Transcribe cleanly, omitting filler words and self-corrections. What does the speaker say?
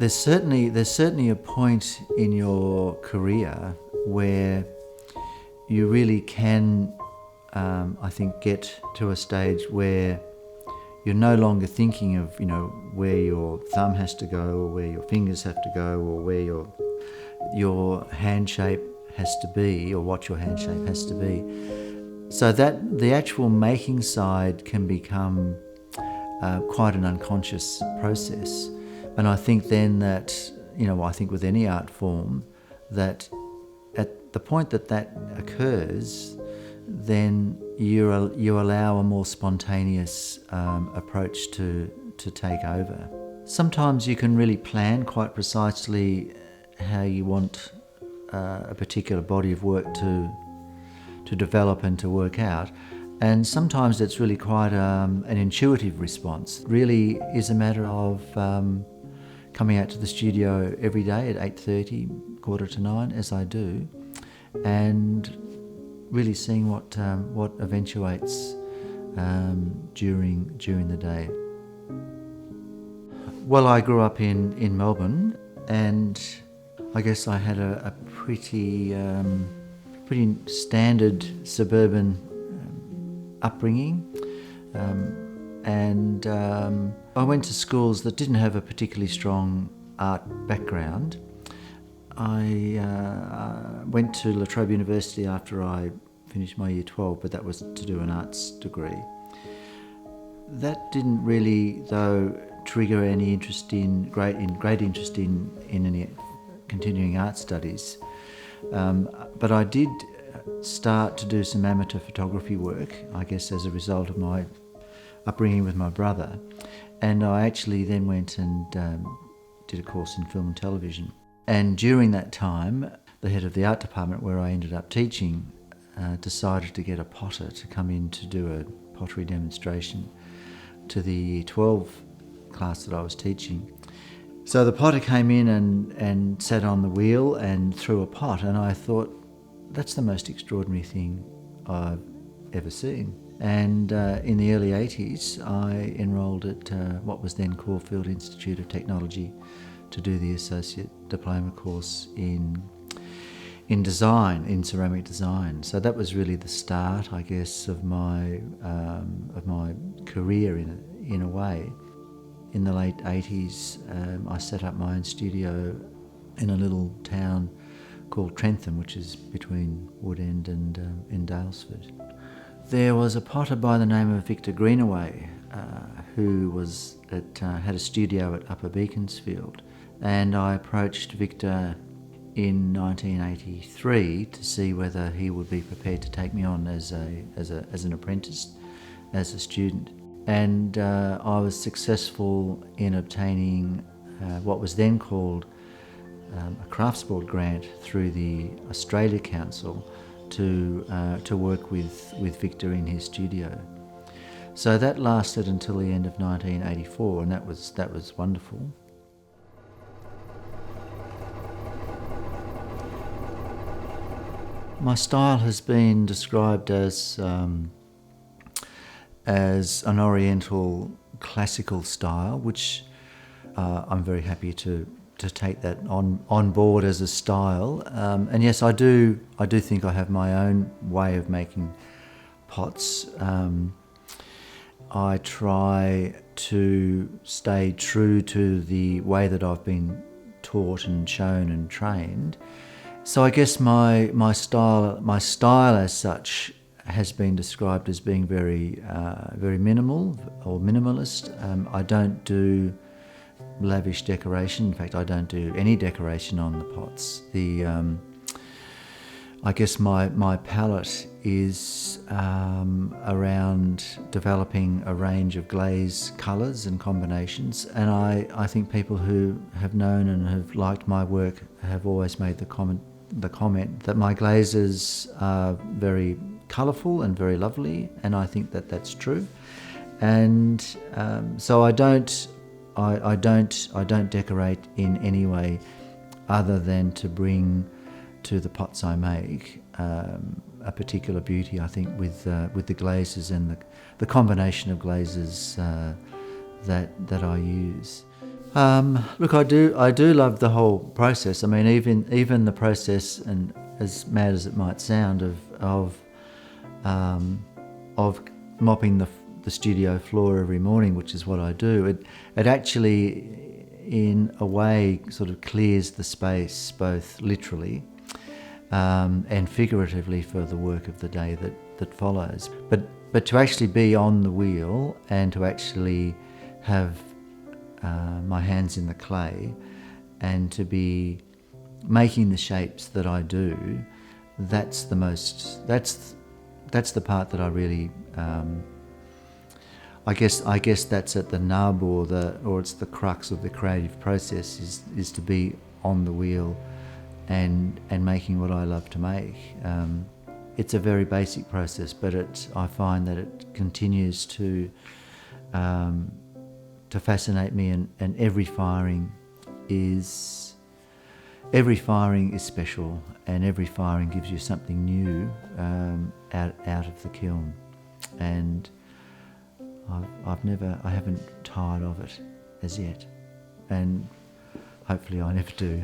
there's certainly a point in your career where you really can, I think, get to a stage where you're no longer thinking of, where your thumb has to go, or where your fingers have to go, or where your hand shape has to be, or what your hand shape has to be. So that the actual making side can become quite an unconscious process. And I think then that, I think with any art form, that at the point that occurs, then you allow a more spontaneous approach to take over. Sometimes you can really plan quite precisely how you want a particular body of work to develop and to work out. And sometimes it's really quite an intuitive response. It really is a matter of coming out to the studio every day at 8:30, 8:45, as I do, and really seeing what eventuates during the day. Well, I grew up in Melbourne, and I guess I had a pretty standard suburban upbringing, and I went to schools that didn't have a particularly strong art background. I went to La Trobe University after I finished my year 12, but that was to do an arts degree. That didn't really, though, trigger any great interest in any continuing art studies. But I did start to do some amateur photography work, I guess as a result of my upbringing with my brother. And I actually then went and did a course in film and television. And during that time, the head of the art department where I ended up teaching decided to get a potter to come in to do a pottery demonstration to the Year 12 class that I was teaching. So the potter came in and sat on the wheel and threw a pot, and I thought, that's the most extraordinary thing I've ever seen. And in the early 80s, I enrolled at what was then Caulfield Institute of Technology to do the associate diploma course in design, in ceramic design. So that was really the start, I guess, of my career in a way. In the late 80s, I set up my own studio in a little town called Trentham, which is between Woodend and in Daylesford. There was a potter by the name of Victor Greenaway who had a studio at Upper Beaconsfield, and I approached Victor in 1983 to see whether he would be prepared to take me on as an apprentice, as a student. And I was successful in obtaining what was then called a crafts board grant through the Australia Council to work with Victor in his studio. So that lasted until the end of 1984, and that was wonderful. My style has been described as an Oriental classical style, which I'm very happy to take that on board as a style. And yes, I do think I have my own way of making pots. I try to stay true to the way that I've been taught and shown and trained. So I guess my style as such has been described as being very minimal or minimalist. I don't do lavish decoration. In fact, I don't do any decoration on the pots. I guess my palette is around developing a range of glaze colours and combinations, and I think people who have known and have liked my work have always made the comment that my glazes are very colourful and very lovely, and I think that that's true. And so I don't decorate in any way other than to bring to the pots I make a particular beauty, I think, with the glazes and the combination of glazes that I use. Look, I do love the whole process. I mean, even the process, and as mad as it might sound, of mopping the studio floor every morning, which is what I do. It actually, in a way, sort of clears the space, both literally and figuratively, for the work of the day that follows. But to actually be on the wheel and to actually have my hands in the clay and to be making the shapes that I do, that's the part that I really I guess that's at the nub, or it's the crux of the creative process, is to be on the wheel and making what I love to make. It's a very basic process, but I find that it continues to fascinate me, and every firing is special, and every firing gives you something new out of the kiln, and I haven't tired of it as yet, and hopefully I never do.